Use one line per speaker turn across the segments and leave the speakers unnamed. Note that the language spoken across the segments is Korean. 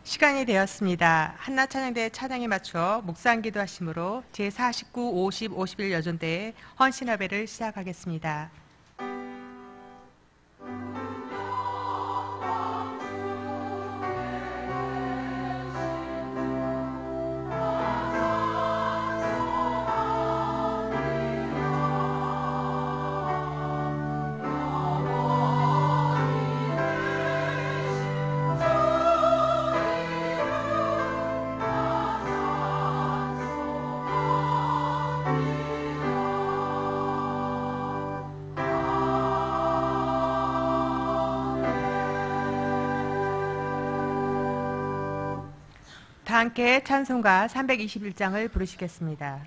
시간이 되었습니다. 한나찬양대 찬양에 맞춰 묵상기도 하심으로 제49, 50, 51 여전대의 헌신합회를 시작하겠습니다. 다 함께 찬송가 321장을 부르시겠습니다.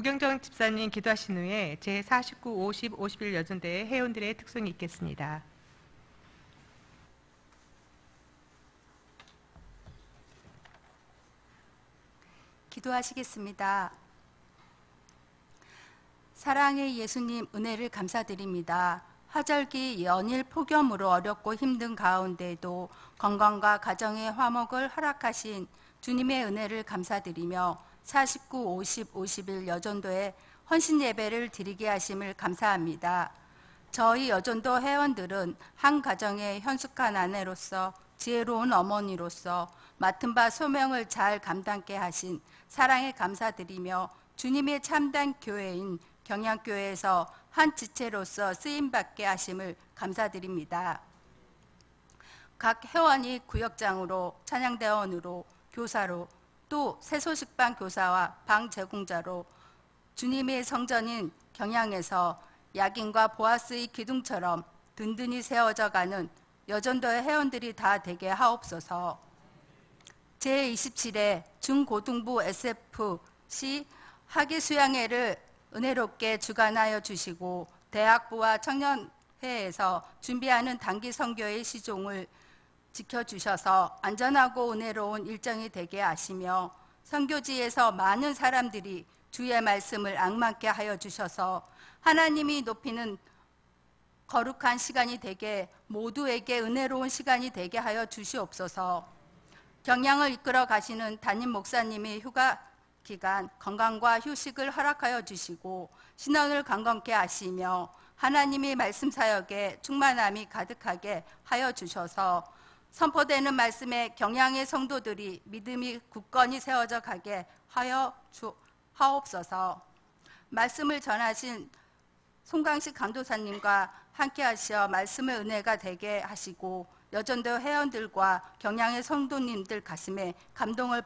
구경정 집사님 기도하신 후에 제49, 50, 51 여전대의 회원들의 특송이 있겠습니다.
기도하시겠습니다. 사랑의 예수님 은혜를 감사드립니다. 화절기 연일 폭염으로 어렵고 힘든 가운데도 건강과 가정의 화목을 허락하신 주님의 은혜를 감사드리며 49, 50, 51 여전도에 헌신 예배를 드리게 하심을 감사합니다. 저희 여전도 회원들은 한 가정의 현숙한 아내로서 지혜로운 어머니로서 맡은 바 소명을 잘 감당케 하신 사랑에 감사드리며 주님의 참된 교회인 경양교회에서 한 지체로서 쓰임받게 하심을 감사드립니다. 각 회원이 구역장으로, 찬양대원으로, 교사로, 또 새소식방 교사와 방 제공자로 주님의 성전인 경양에서 야긴과 보아스의 기둥처럼 든든히 세워져가는 여전도의 회원들이 다 되게 하옵소서. 제27회 중고등부 SFC 학예수양회를 은혜롭게 주관하여 주시고 대학부와 청년회에서 준비하는 단기 선교의 시종을 지켜주셔서 안전하고 은혜로운 일정이 되게 하시며 선교지에서 많은 사람들이 주의 말씀을 앙망케 하여 주셔서 하나님이 높이는 거룩한 시간이 되게 모두에게 은혜로운 시간이 되게 하여 주시옵소서. 경양을 이끌어 가시는 담임 목사님의 휴가 기간 건강과 휴식을 허락하여 주시고 신원을 강건케 하시며 하나님의 말씀 사역에 충만함이 가득하게 하여 주셔서 선포되는 말씀에 경양의 성도들이 믿음이 굳건히 세워져 가게 하여 하옵소서. 말씀을 전하신 송강식 강도사님과 함께 하시어 말씀의 은혜가 되게 하시고 여전도 회원들과 경양의 성도님들 가슴에 감동을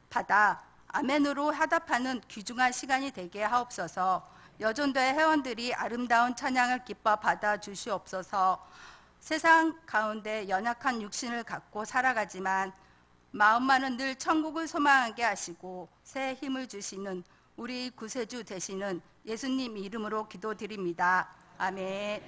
받아 아멘으로 화답하는 귀중한 시간이 되게 하옵소서. 여전도의 회원들이 아름다운 찬양을 기뻐 받아 주시옵소서. 세상 가운데 연약한 육신을 갖고 살아가지만 마음만은 늘 천국을 소망하게 하시고 새 힘을 주시는 우리 구세주 되시는 예수님 이름으로 기도드립니다. 아멘.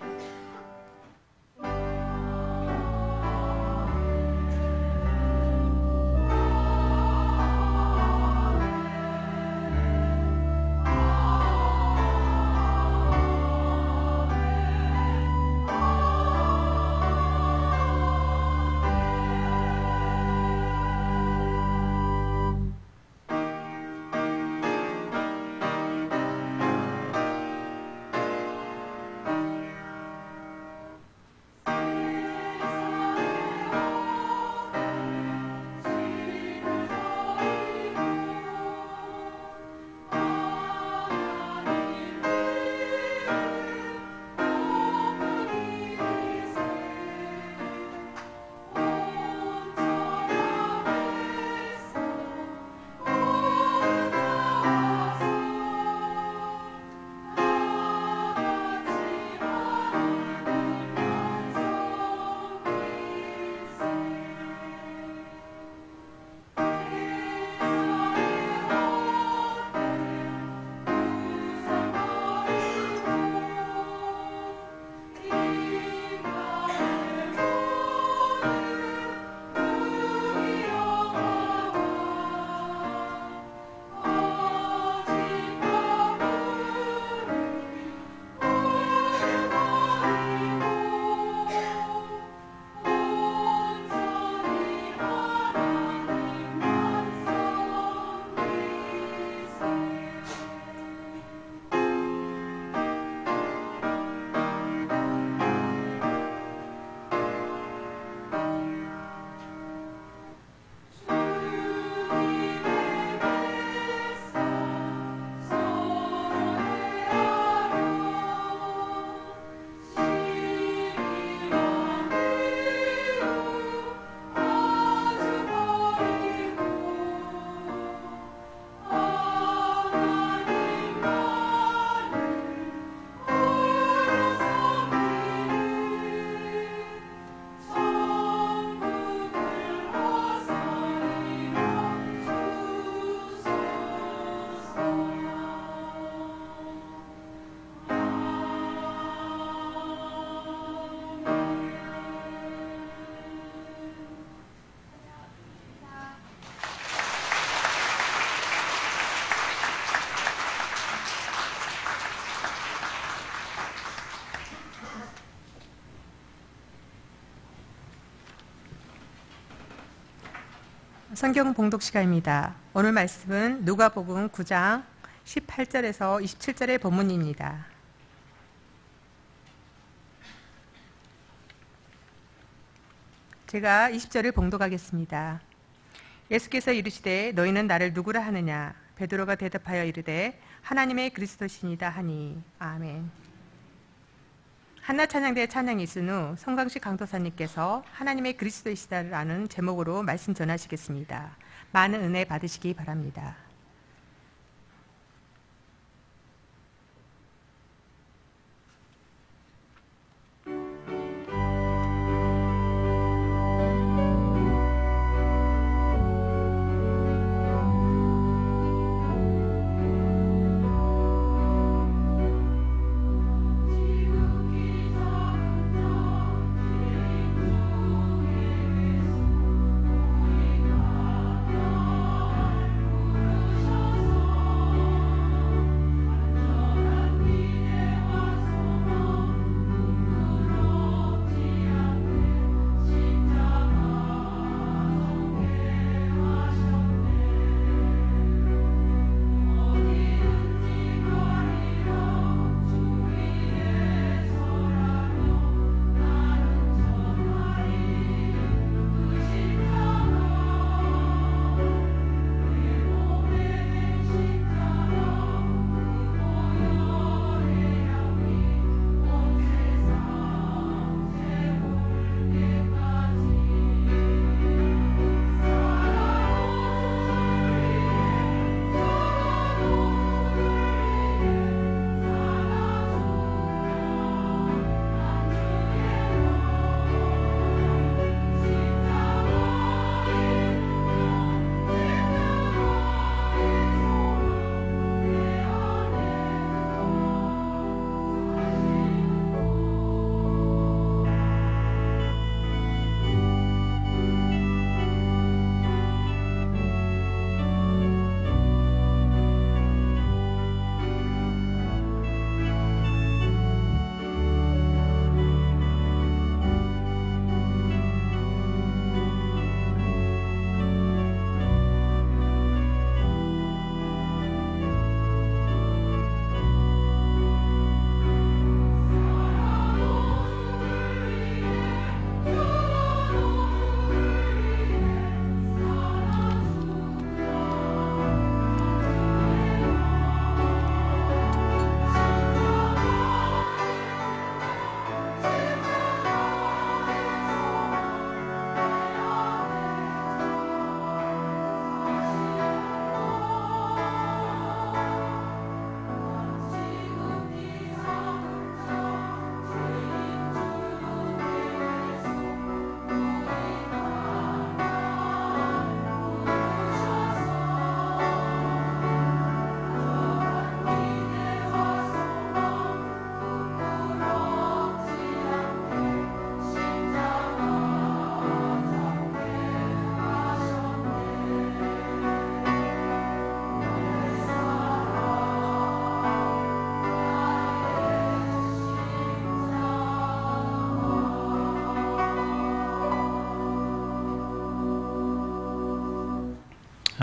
성경 봉독 시간입니다. 오늘 말씀은 누가복음 9장 18절에서 27절의 본문입니다. 제가 20절을 봉독하겠습니다. 예수께서 이르시되 너희는 나를 누구라 하느냐? 베드로가 대답하여 이르되 하나님의 그리스도시니이다 하니. 아멘. 한나 찬양대 찬양이 있은 후 송강식 강도사님께서 하나님의 그리스도이시다라는 제목으로 말씀 전하시겠습니다. 많은 은혜 받으시기 바랍니다.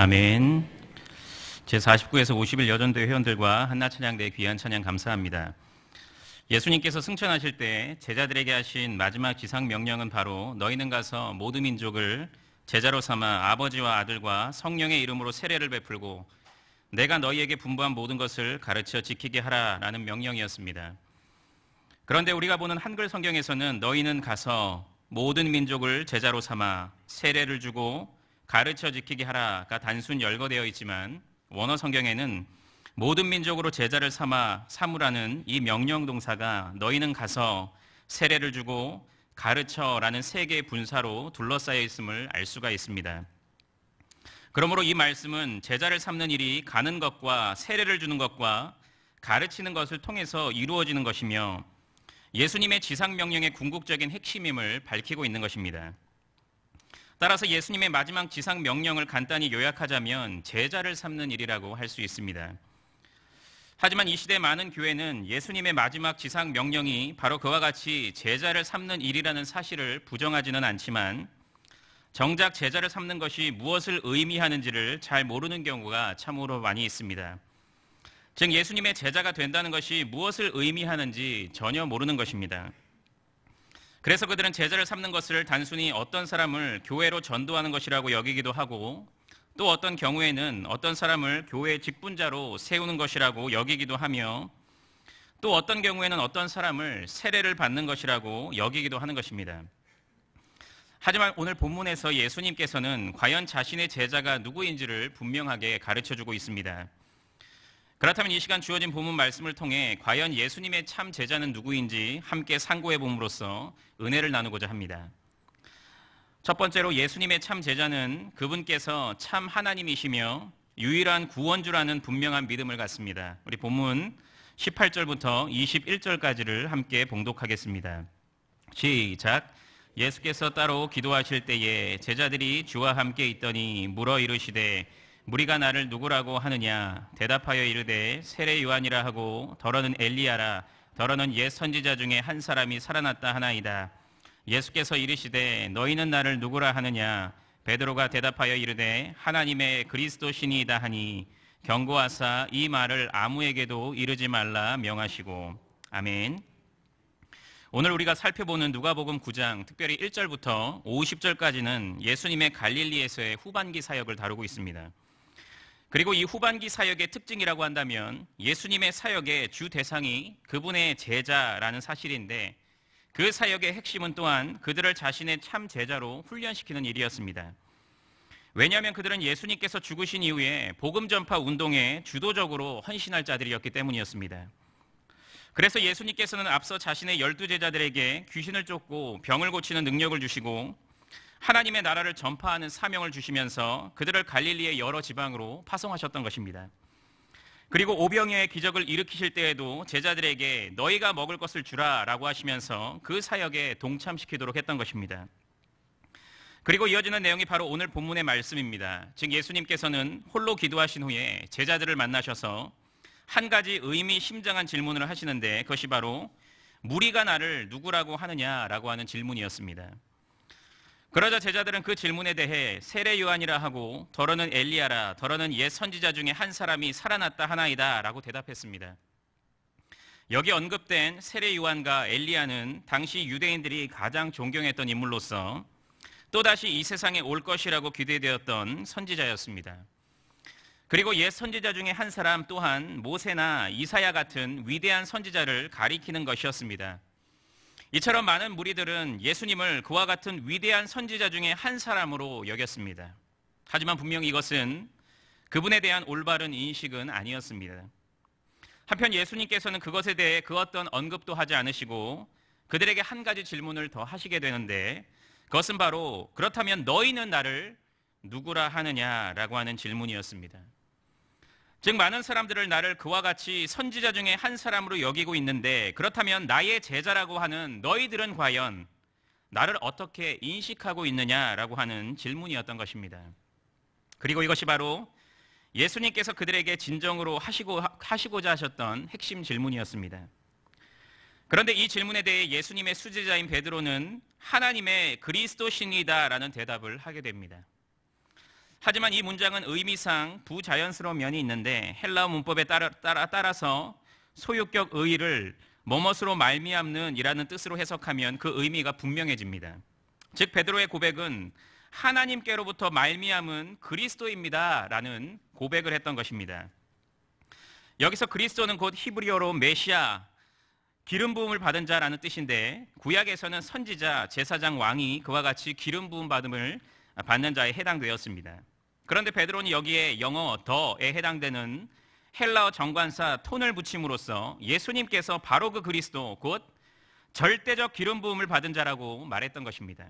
아멘. 제49에서 50일 여전대 회원들과 한나찬양대의 귀한 찬양 감사합니다. 예수님께서 승천하실 때 제자들에게 하신 마지막 지상 명령은 바로 너희는 가서 모든 민족을 제자로 삼아 아버지와 아들과 성령의 이름으로 세례를 베풀고 내가 너희에게 분부한 모든 것을 가르쳐 지키게 하라라는 명령이었습니다. 그런데 우리가 보는 한글 성경에서는 너희는 가서 모든 민족을 제자로 삼아 세례를 주고 가르쳐 지키게 하라가 단순 열거되어 있지만 원어 성경에는 모든 민족으로 제자를 삼으라는 이 명령 동사가 너희는 가서 세례를 주고 가르쳐라는 세 개의 분사로 둘러싸여 있음을 알 수가 있습니다. 그러므로 이 말씀은 제자를 삼는 일이 가는 것과 세례를 주는 것과 가르치는 것을 통해서 이루어지는 것이며 예수님의 지상 명령의 궁극적인 핵심임을 밝히고 있는 것입니다. 따라서 예수님의 마지막 지상 명령을 간단히 요약하자면 제자를 삼는 일이라고 할 수 있습니다. 하지만 이 시대 많은 교회는 예수님의 마지막 지상 명령이 바로 그와 같이 제자를 삼는 일이라는 사실을 부정하지는 않지만 정작 제자를 삼는 것이 무엇을 의미하는지를 잘 모르는 경우가 참으로 많이 있습니다. 즉 예수님의 제자가 된다는 것이 무엇을 의미하는지 전혀 모르는 것입니다. 그래서 그들은 제자를 삼는 것을 단순히 어떤 사람을 교회로 전도하는 것이라고 여기기도 하고 또 어떤 경우에는 어떤 사람을 교회의 직분자로 세우는 것이라고 여기기도 하며 또 어떤 경우에는 어떤 사람을 세례를 받는 것이라고 여기기도 하는 것입니다. 하지만 오늘 본문에서 예수님께서는 과연 자신의 제자가 누구인지를 분명하게 가르쳐주고 있습니다. 그렇다면 이 시간 주어진 본문 말씀을 통해 과연 예수님의 참 제자는 누구인지 함께 상고해 봄으로써 은혜를 나누고자 합니다. 첫 번째로 예수님의 참 제자는 그분께서 참 하나님이시며 유일한 구원주라는 분명한 믿음을 갖습니다. 우리 본문 18절부터 21절까지를 함께 봉독하겠습니다. 시작. 예수께서 따로 기도하실 때에 제자들이 주와 함께 있더니 물어 이르시되 무리가 나를 누구라고 하느냐? 대답하여 이르되 세례 요한이라 하고 더러는 엘리야라 더러는 옛 선지자 중에 한 사람이 살아났다 하나이다. 예수께서 이르시되 너희는 나를 누구라 하느냐? 베드로가 대답하여 이르되 하나님의 그리스도시니이다 하니 경고하사 이 말을 아무에게도 이르지 말라 명하시고. 아멘. 오늘 우리가 살펴보는 누가복음 9장 특별히 1절부터 50절까지는 예수님의 갈릴리에서의 후반기 사역을 다루고 있습니다. 그리고 이 후반기 사역의 특징이라고 한다면 예수님의 사역의 주 대상이 그분의 제자라는 사실인데 그 사역의 핵심은 또한 그들을 자신의 참 제자로 훈련시키는 일이었습니다. 왜냐하면 그들은 예수님께서 죽으신 이후에 복음 전파 운동에 주도적으로 헌신할 자들이었기 때문이었습니다. 그래서 예수님께서는 앞서 자신의 12제자들에게 귀신을 쫓고 병을 고치는 능력을 주시고 하나님의 나라를 전파하는 사명을 주시면서 그들을 갈릴리의 여러 지방으로 파송하셨던 것입니다. 그리고 오병이어의 기적을 일으키실 때에도 제자들에게 너희가 먹을 것을 주라라고 하시면서 그 사역에 동참시키도록 했던 것입니다. 그리고 이어지는 내용이 바로 오늘 본문의 말씀입니다. 즉 예수님께서는 홀로 기도하신 후에 제자들을 만나셔서 한 가지 의미심장한 질문을 하시는데 그것이 바로 무리가 나를 누구라고 하느냐라고 하는 질문이었습니다. 그러자 제자들은 그 질문에 대해 세례 요한이라 하고 더러는 엘리야라 더러는 옛 선지자 중에 한 사람이 살아났다 하나이다 라고 대답했습니다. 여기 언급된 세례 요한과 엘리야는 당시 유대인들이 가장 존경했던 인물로서 또다시 이 세상에 올 것이라고 기대되었던 선지자였습니다. 그리고 옛 선지자 중에 한 사람 또한 모세나 이사야 같은 위대한 선지자를 가리키는 것이었습니다. 이처럼 많은 무리들은 예수님을 그와 같은 위대한 선지자 중에 한 사람으로 여겼습니다. 하지만 분명히 이것은 그분에 대한 올바른 인식은 아니었습니다. 한편 예수님께서는 그것에 대해 그 어떤 언급도 하지 않으시고 그들에게 한 가지 질문을 더 하시게 되는데 그것은 바로 그렇다면 너희는 나를 누구라 하느냐라고 하는 질문이었습니다. 즉 많은 사람들을 나를 그와 같이 선지자 중에 한 사람으로 여기고 있는데 그렇다면 나의 제자라고 하는 너희들은 과연 나를 어떻게 인식하고 있느냐라고 하는 질문이었던 것입니다. 그리고 이것이 바로 예수님께서 그들에게 진정으로 하시고자 하셨던 핵심 질문이었습니다. 그런데 이 질문에 대해 예수님의 수제자인 베드로는 하나님의 그리스도신이다라는 대답을 하게 됩니다. 하지만 이 문장은 의미상 부자연스러운 면이 있는데 헬라어 문법에 따라서 소유격 의의를 뭐뭇으로 말미암는 이라는 뜻으로 해석하면 그 의미가 분명해집니다. 즉 베드로의 고백은 하나님께로부터 말미암은 그리스도입니다 라는 고백을 했던 것입니다. 여기서 그리스도는 곧 히브리어로 메시아, 기름 부음을 받은 자라는 뜻인데 구약에서는 선지자, 제사장, 왕이 그와 같이 기름 부음 받음을 받는 자에 해당되었습니다. 그런데 베드로는 여기에 영어 더에 해당되는 헬라어 정관사 톤을 붙임으로써 예수님께서 바로 그 그리스도, 곧 절대적 기름 부음을 받은 자라고 말했던 것입니다.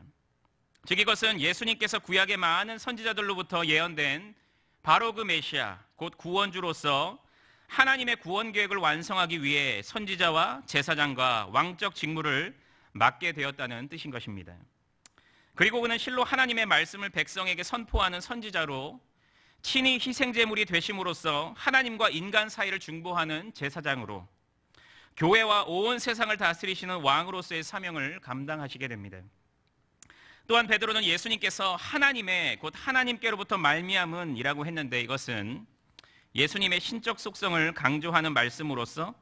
즉 이것은 예수님께서 구약의 많은 선지자들로부터 예언된 바로 그 메시아, 곧 구원주로서 하나님의 구원 계획을 완성하기 위해 선지자와 제사장과 왕적 직무를 맡게 되었다는 뜻인 것입니다. 그리고 그는 실로 하나님의 말씀을 백성에게 선포하는 선지자로 친히 희생제물이 되심으로써 하나님과 인간 사이를 중보하는 제사장으로 교회와 온 세상을 다스리시는 왕으로서의 사명을 감당하시게 됩니다. 또한 베드로는 예수님께서 하나님의 곧 하나님께로부터 말미암은 이라고 했는데 이것은 예수님의 신적 속성을 강조하는 말씀으로서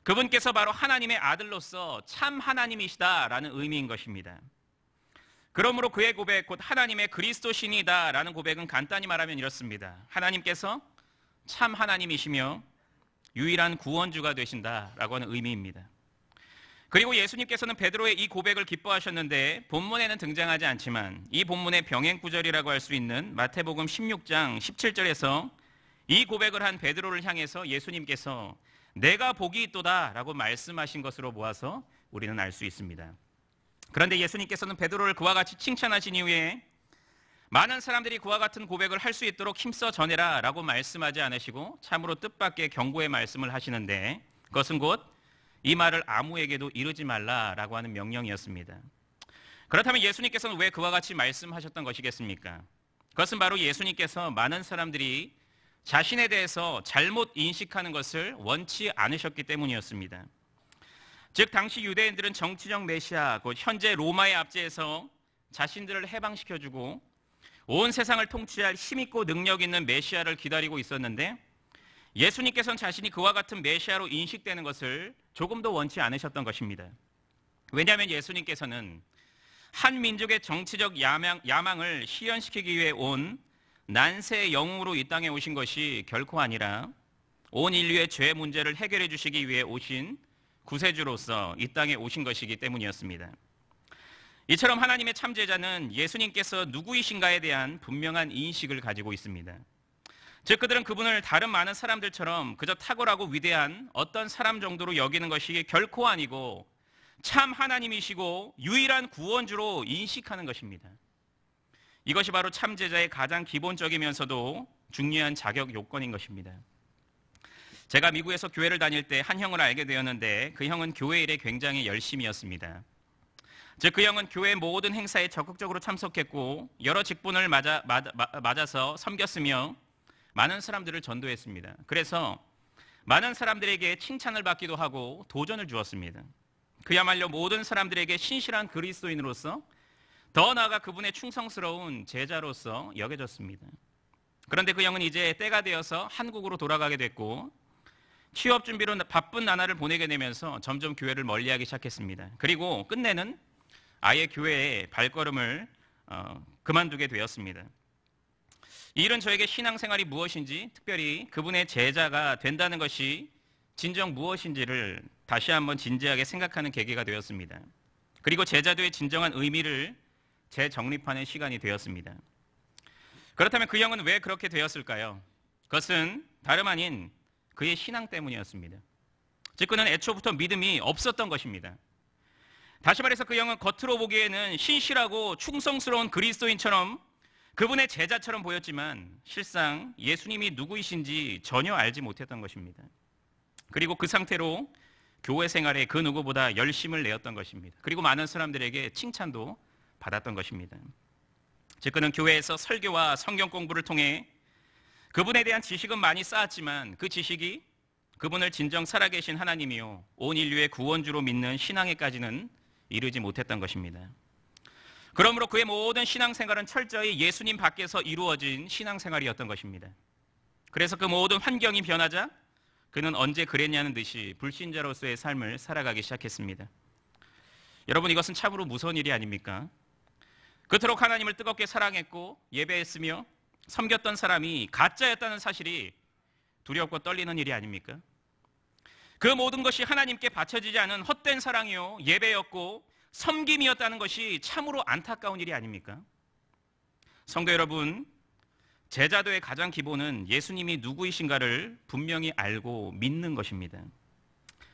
그분께서 바로 하나님의 아들로서 참 하나님이시다라는 의미인 것입니다. 그러므로 그의 고백, 곧 하나님의 그리스도신이다 라는 고백은 간단히 말하면 이렇습니다. 하나님께서 참 하나님이시며 유일한 구원주가 되신다라고 하는 의미입니다. 그리고 예수님께서는 베드로의 이 고백을 기뻐하셨는데 본문에는 등장하지 않지만 이 본문의 병행구절이라고 할 수 있는 마태복음 16장 17절에서 이 고백을 한 베드로를 향해서 예수님께서 내가 복이 있도다 라고 말씀하신 것으로 모아서 우리는 알 수 있습니다. 그런데 예수님께서는 베드로를 그와 같이 칭찬하신 이후에 많은 사람들이 그와 같은 고백을 할 수 있도록 힘써 전해라 라고 말씀하지 않으시고 참으로 뜻밖의 경고의 말씀을 하시는데 그것은 곧 이 말을 아무에게도 이르지 말라라고 하는 명령이었습니다. 그렇다면 예수님께서는 왜 그와 같이 말씀하셨던 것이겠습니까? 그것은 바로 예수님께서 많은 사람들이 자신에 대해서 잘못 인식하는 것을 원치 않으셨기 때문이었습니다. 즉 당시 유대인들은 정치적 메시아, 곧 현재 로마의 압제에서 자신들을 해방시켜주고 온 세상을 통치할 힘있고 능력 있는 메시아를 기다리고 있었는데 예수님께서는 자신이 그와 같은 메시아로 인식되는 것을 조금도 원치 않으셨던 것입니다. 왜냐하면 예수님께서는 한 민족의 정치적 야망을 실현시키기 위해 온 난세의 영웅으로 이 땅에 오신 것이 결코 아니라 온 인류의 죄 문제를 해결해 주시기 위해 오신 구세주로서 이 땅에 오신 것이기 때문이었습니다. 이처럼 하나님의 참제자는 예수님께서 누구이신가에 대한 분명한 인식을 가지고 있습니다. 즉 그들은 그분을 다른 많은 사람들처럼 그저 탁월하고 위대한 어떤 사람 정도로 여기는 것이 결코 아니고 참 하나님이시고 유일한 구원주로 인식하는 것입니다. 이것이 바로 참제자의 가장 기본적이면서도 중요한 자격 요건인 것입니다. 제가 미국에서 교회를 다닐 때 한 형을 알게 되었는데 그 형은 교회 일에 굉장히 열심이었습니다. 즉 그 형은 교회 모든 행사에 적극적으로 참석했고 여러 직분을 맞아서 섬겼으며 많은 사람들을 전도했습니다. 그래서 많은 사람들에게 칭찬을 받기도 하고 도전을 주었습니다. 그야말로 모든 사람들에게 신실한 그리스도인으로서 더 나아가 그분의 충성스러운 제자로서 여겨졌습니다. 그런데 그 형은 이제 때가 되어서 한국으로 돌아가게 됐고 취업 준비로 바쁜 나날을 보내게 되면서 점점 교회를 멀리하기 시작했습니다. 그리고 끝내는 아예 교회의 발걸음을 그만두게 되었습니다. 이 일은 저에게 신앙생활이 무엇인지, 특별히 그분의 제자가 된다는 것이 진정 무엇인지를 다시 한번 진지하게 생각하는 계기가 되었습니다. 그리고 제자도의 진정한 의미를 재정립하는 시간이 되었습니다. 그렇다면 그 형은 왜 그렇게 되었을까요? 그것은 다름 아닌 그의 신앙 때문이었습니다. 즉 그는 애초부터 믿음이 없었던 것입니다. 다시 말해서 그 형은 겉으로 보기에는 신실하고 충성스러운 그리스도인처럼 그분의 제자처럼 보였지만 실상 예수님이 누구이신지 전혀 알지 못했던 것입니다. 그리고 그 상태로 교회 생활에 그 누구보다 열심을 내었던 것입니다. 그리고 많은 사람들에게 칭찬도 받았던 것입니다. 즉 그는 교회에서 설교와 성경 공부를 통해 그분에 대한 지식은 많이 쌓았지만 그 지식이 그분을 진정 살아계신 하나님이요 온 인류의 구원주로 믿는 신앙에까지는 이르지 못했던 것입니다. 그러므로 그의 모든 신앙생활은 철저히 예수님 밖에서 이루어진 신앙생활이었던 것입니다. 그래서 그 모든 환경이 변하자 그는 언제 그랬냐는 듯이 불신자로서의 삶을 살아가기 시작했습니다. 여러분, 이것은 참으로 무서운 일이 아닙니까? 그토록 하나님을 뜨겁게 사랑했고 예배했으며 섬겼던 사람이 가짜였다는 사실이 두렵고 떨리는 일이 아닙니까? 그 모든 것이 하나님께 바쳐지지 않은 헛된 사랑이요 예배였고 섬김이었다는 것이 참으로 안타까운 일이 아닙니까? 성도 여러분, 제자도의 가장 기본은 예수님이 누구이신가를 분명히 알고 믿는 것입니다.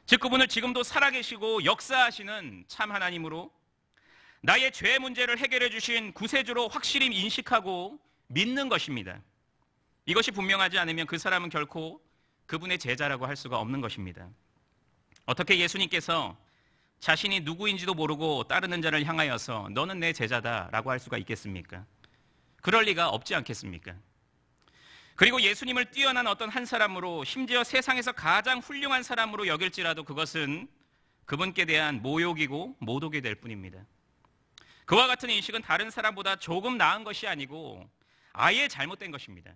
즉 그분을 지금도 살아계시고 역사하시는 참 하나님으로 나의 죄 문제를 해결해 주신 구세주로 확실히 인식하고 믿는 것입니다. 이것이 분명하지 않으면 그 사람은 결코 그분의 제자라고 할 수가 없는 것입니다. 어떻게 예수님께서 자신이 누구인지도 모르고 따르는 자를 향하여서 너는 내 제자다라고 할 수가 있겠습니까? 그럴 리가 없지 않겠습니까? 그리고 예수님을 뛰어난 어떤 한 사람으로, 심지어 세상에서 가장 훌륭한 사람으로 여길지라도 그것은 그분께 대한 모욕이고 모독이 될 뿐입니다. 그와 같은 인식은 다른 사람보다 조금 나은 것이 아니고 아예 잘못된 것입니다.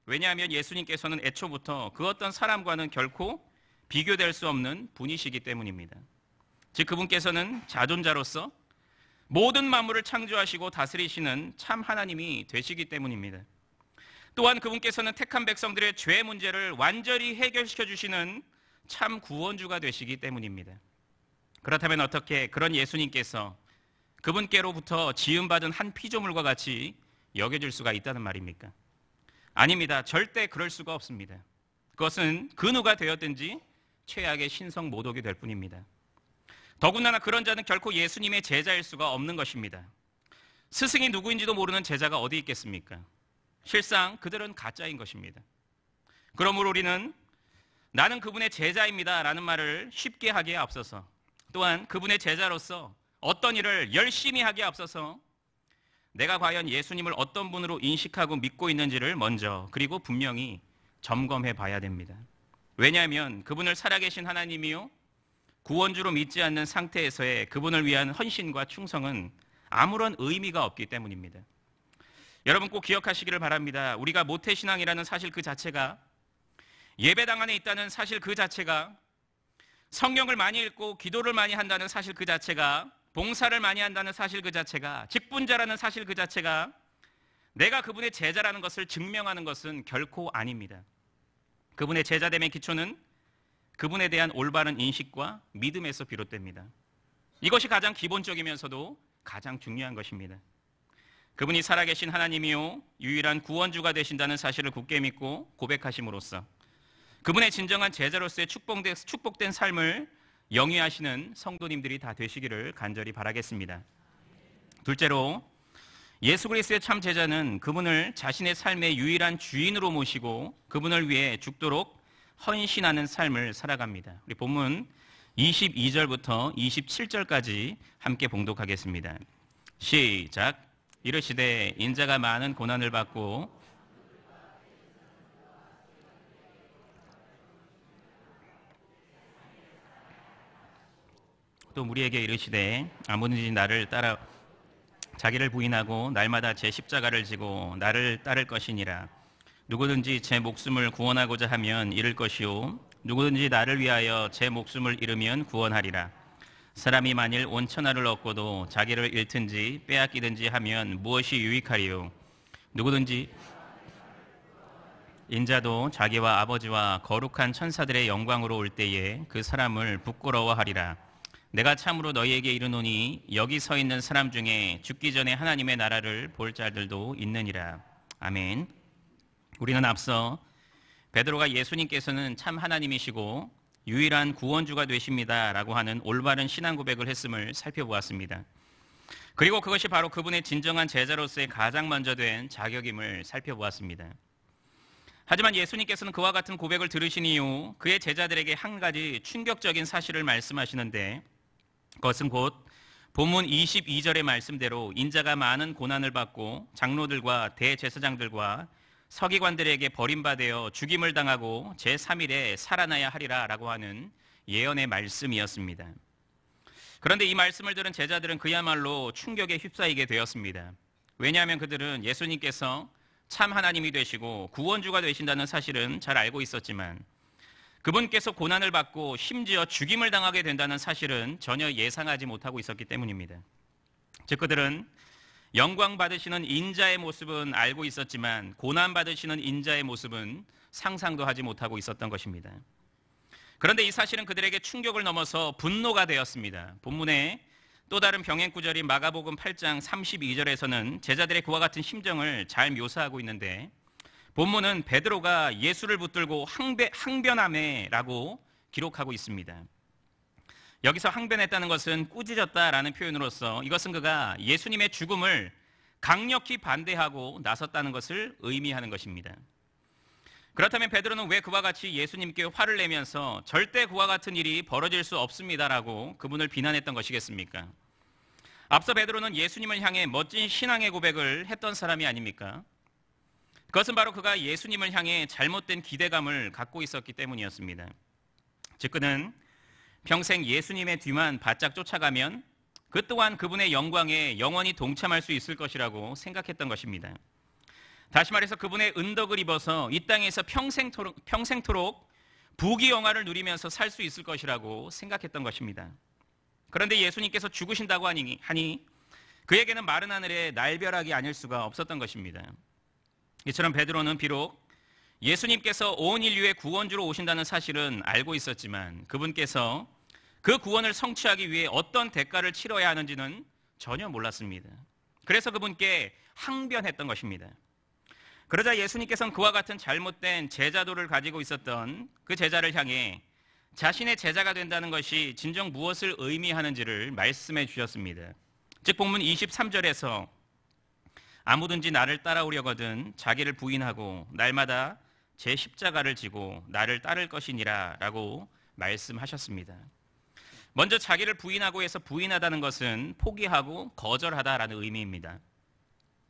왜냐하면 예수님께서는 애초부터 그 어떤 사람과는 결코 비교될 수 없는 분이시기 때문입니다. 즉 그분께서는 자존자로서 모든 만물을 창조하시고 다스리시는 참 하나님이 되시기 때문입니다. 또한 그분께서는 택한 백성들의 죄 문제를 완전히 해결시켜 주시는 참 구원주가 되시기 때문입니다. 그렇다면 어떻게 그런 예수님께서 그분께로부터 지음받은 한 피조물과 같이 여겨질 수가 있다는 말입니까? 아닙니다. 절대 그럴 수가 없습니다. 그것은 그 누가 되었든지 최악의 신성 모독이 될 뿐입니다. 더군다나 그런 자는 결코 예수님의 제자일 수가 없는 것입니다. 스승이 누구인지도 모르는 제자가 어디 있겠습니까? 실상 그들은 가짜인 것입니다. 그러므로 우리는 나는 그분의 제자입니다 라는 말을 쉽게 하기에 앞서서, 또한 그분의 제자로서 어떤 일을 열심히 하기에 앞서서 내가 과연 예수님을 어떤 분으로 인식하고 믿고 있는지를 먼저, 그리고 분명히 점검해 봐야 됩니다. 왜냐하면 그분을 살아계신 하나님이요 구원주로 믿지 않는 상태에서의 그분을 위한 헌신과 충성은 아무런 의미가 없기 때문입니다. 여러분 꼭 기억하시기를 바랍니다. 우리가 모태신앙이라는 사실 그 자체가, 예배당 안에 있다는 사실 그 자체가, 성경을 많이 읽고 기도를 많이 한다는 사실 그 자체가, 봉사를 많이 한다는 사실 그 자체가, 직분자라는 사실 그 자체가 내가 그분의 제자라는 것을 증명하는 것은 결코 아닙니다. 그분의 제자됨의 기초는 그분에 대한 올바른 인식과 믿음에서 비롯됩니다. 이것이 가장 기본적이면서도 가장 중요한 것입니다. 그분이 살아계신 하나님이요 유일한 구원주가 되신다는 사실을 굳게 믿고 고백하심으로써 그분의 진정한 제자로서의 축복된 삶을 영위하시는 성도님들이 다 되시기를 간절히 바라겠습니다. 둘째로, 예수 그리스도의 참 제자는 그분을 자신의 삶의 유일한 주인으로 모시고 그분을 위해 죽도록 헌신하는 삶을 살아갑니다. 우리 본문 22절부터 27절까지 함께 봉독하겠습니다. 시작. 이르시되 인자가 많은 고난을 받고 또 우리에게 이르시되 아무든지 나를 따라 자기를 부인하고 날마다 제 십자가를 지고 나를 따를 것이니라. 누구든지 제 목숨을 구원하고자 하면 잃을 것이요 누구든지 나를 위하여 제 목숨을 잃으면 구원하리라. 사람이 만일 온 천하를 얻고도 자기를 잃든지 빼앗기든지 하면 무엇이 유익하리요? 누구든지 인자도 자기와 아버지와 거룩한 천사들의 영광으로 올 때에 그 사람을 부끄러워하리라. 내가 참으로 너희에게 이르노니 여기 서 있는 사람 중에 죽기 전에 하나님의 나라를 볼 자들도 있느니라. 아멘. 우리는 앞서 베드로가 예수님께서는 참 하나님이시고 유일한 구원주가 되십니다 라고 하는 올바른 신앙 고백을 했음을 살펴보았습니다. 그리고 그것이 바로 그분의 진정한 제자로서의 가장 먼저 된 자격임을 살펴보았습니다. 하지만 예수님께서는 그와 같은 고백을 들으신 이후 그의 제자들에게 한 가지 충격적인 사실을 말씀하시는데, 그것은 곧 본문 22절의 말씀대로 인자가 많은 고난을 받고 장로들과 대제사장들과 서기관들에게 버림받아 죽임을 당하고 제3일에 살아나야 하리라 라고 하는 예언의 말씀이었습니다. 그런데 이 말씀을 들은 제자들은 그야말로 충격에 휩싸이게 되었습니다. 왜냐하면 그들은 예수님께서 참 하나님이 되시고 구원주가 되신다는 사실은 잘 알고 있었지만 그분께서 고난을 받고 심지어 죽임을 당하게 된다는 사실은 전혀 예상하지 못하고 있었기 때문입니다. 즉 그들은 영광 받으시는 인자의 모습은 알고 있었지만 고난 받으시는 인자의 모습은 상상도 하지 못하고 있었던 것입니다. 그런데 이 사실은 그들에게 충격을 넘어서 분노가 되었습니다. 본문에 또 다른 병행 구절인 마가복음 8장 32절에서는 제자들의 그와 같은 심정을 잘 묘사하고 있는데 본문은 베드로가 예수를 붙들고 항변하매라고 기록하고 있습니다. 여기서 항변했다는 것은 꾸짖었다라는 표현으로서 이것은 그가 예수님의 죽음을 강력히 반대하고 나섰다는 것을 의미하는 것입니다. 그렇다면 베드로는 왜 그와 같이 예수님께 화를 내면서 절대 그와 같은 일이 벌어질 수 없습니다라고 그분을 비난했던 것이겠습니까? 앞서 베드로는 예수님을 향해 멋진 신앙의 고백을 했던 사람이 아닙니까? 그것은 바로 그가 예수님을 향해 잘못된 기대감을 갖고 있었기 때문이었습니다. 즉 그는 평생 예수님의 뒤만 바짝 쫓아가면 그 또한 그분의 영광에 영원히 동참할 수 있을 것이라고 생각했던 것입니다. 다시 말해서 그분의 은덕을 입어서 이 땅에서 평생토록 부귀영화를 누리면서 살 수 있을 것이라고 생각했던 것입니다. 그런데 예수님께서 죽으신다고 하니 그에게는 마른 하늘에 날벼락이 아닐 수가 없었던 것입니다. 이처럼 베드로는 비록 예수님께서 온 인류의 구원주로 오신다는 사실은 알고 있었지만 그분께서 그 구원을 성취하기 위해 어떤 대가를 치러야 하는지는 전혀 몰랐습니다. 그래서 그분께 항변했던 것입니다. 그러자 예수님께서는 그와 같은 잘못된 제자도를 가지고 있었던 그 제자를 향해 자신의 제자가 된다는 것이 진정 무엇을 의미하는지를 말씀해 주셨습니다. 즉 본문 23절에서 아무든지 나를 따라오려거든 자기를 부인하고 날마다 제 십자가를 지고 나를 따를 것이니라 라고 말씀하셨습니다. 먼저 자기를 부인하고 해서 부인하다는 것은 포기하고 거절하다라는 의미입니다.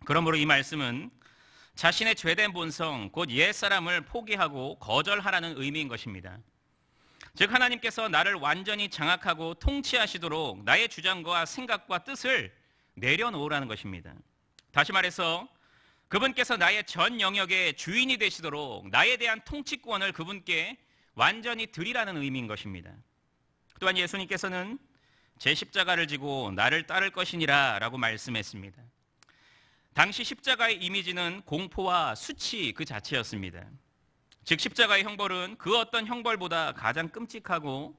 그러므로 이 말씀은 자신의 죄된 본성, 곧 옛사람을 포기하고 거절하라는 의미인 것입니다. 즉 하나님께서 나를 완전히 장악하고 통치하시도록 나의 주장과 생각과 뜻을 내려놓으라는 것입니다. 다시 말해서 그분께서 나의 전 영역의 주인이 되시도록 나에 대한 통치권을 그분께 완전히 드리라는 의미인 것입니다. 또한 예수님께서는 제 십자가를 지고 나를 따를 것이니라 라고 말씀했습니다. 당시 십자가의 이미지는 공포와 수치 그 자체였습니다. 즉 십자가의 형벌은 그 어떤 형벌보다 가장 끔찍하고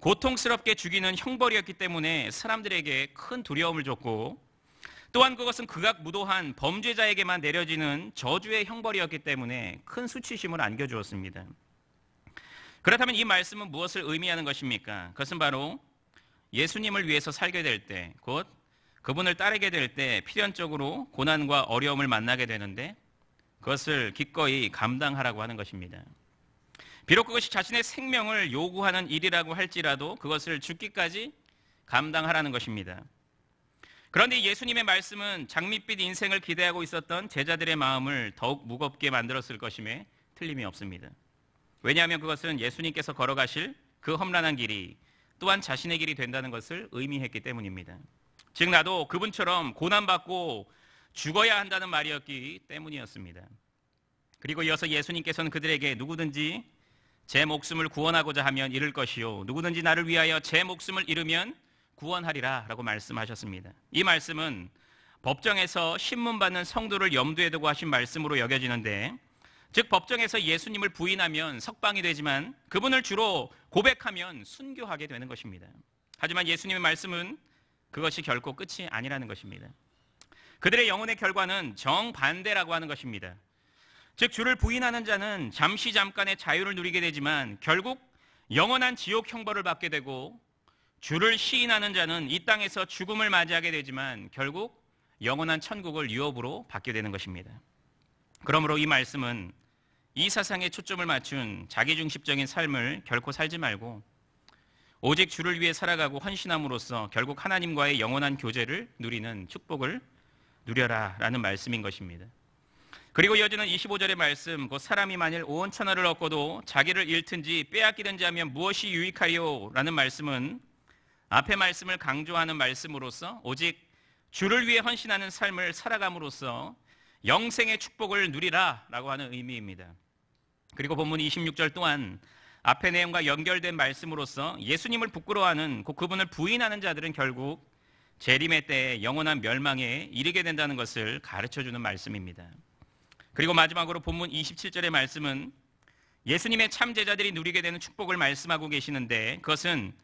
고통스럽게 죽이는 형벌이었기 때문에 사람들에게 큰 두려움을 줬고 또한 그것은 극악무도한 범죄자에게만 내려지는 저주의 형벌이었기 때문에 큰 수치심을 안겨주었습니다. 그렇다면 이 말씀은 무엇을 의미하는 것입니까? 그것은 바로 예수님을 위해서 살게 될 때, 곧 그분을 따르게 될 때 필연적으로 고난과 어려움을 만나게 되는데 그것을 기꺼이 감당하라고 하는 것입니다. 비록 그것이 자신의 생명을 요구하는 일이라고 할지라도 그것을 죽기까지 감당하라는 것입니다. 그런데 예수님의 말씀은 장밋빛 인생을 기대하고 있었던 제자들의 마음을 더욱 무겁게 만들었을 것임에 틀림이 없습니다. 왜냐하면 그것은 예수님께서 걸어가실 그 험난한 길이 또한 자신의 길이 된다는 것을 의미했기 때문입니다. 즉 나도 그분처럼 고난받고 죽어야 한다는 말이었기 때문이었습니다. 그리고 이어서 예수님께서는 그들에게 누구든지 제 목숨을 구원하고자 하면 잃을 것이요 누구든지 나를 위하여 제 목숨을 잃으면 구원하리라 라고 말씀하셨습니다. 이 말씀은 법정에서 신문받는 성도를 염두에 두고 하신 말씀으로 여겨지는데 즉 법정에서 예수님을 부인하면 석방이 되지만 그분을 주로 고백하면 순교하게 되는 것입니다. 하지만 예수님의 말씀은 그것이 결코 끝이 아니라는 것입니다. 그들의 영혼의 결과는 정반대라고 하는 것입니다. 즉 주를 부인하는 자는 잠깐의 자유를 누리게 되지만 결국 영원한 지옥 형벌을 받게 되고 주를 시인하는 자는 이 땅에서 죽음을 맞이하게 되지만 결국 영원한 천국을 유업으로 받게 되는 것입니다. 그러므로 이 말씀은 이 사상에 초점을 맞춘 자기중심적인 삶을 결코 살지 말고 오직 주를 위해 살아가고 헌신함으로써 결국 하나님과의 영원한 교제를 누리는 축복을 누려라 라는 말씀인 것입니다. 그리고 이어지는 25절의 말씀, 곧 사람이 만일 온 천하를 얻고도 자기를 잃든지 빼앗기든지 하면 무엇이 유익하리요? 라는 말씀은 앞의 말씀을 강조하는 말씀으로써 오직 주를 위해 헌신하는 삶을 살아감으로써 영생의 축복을 누리라라고 하는 의미입니다. 그리고 본문 26절 또한 앞의 내용과 연결된 말씀으로써 예수님을 부끄러워하는 그분을 부인하는 자들은 결국 재림의 때에 영원한 멸망에 이르게 된다는 것을 가르쳐주는 말씀입니다. 그리고 마지막으로 본문 27절의 말씀은 예수님의 참 제자들이 누리게 되는 축복을 말씀하고 계시는데 그것은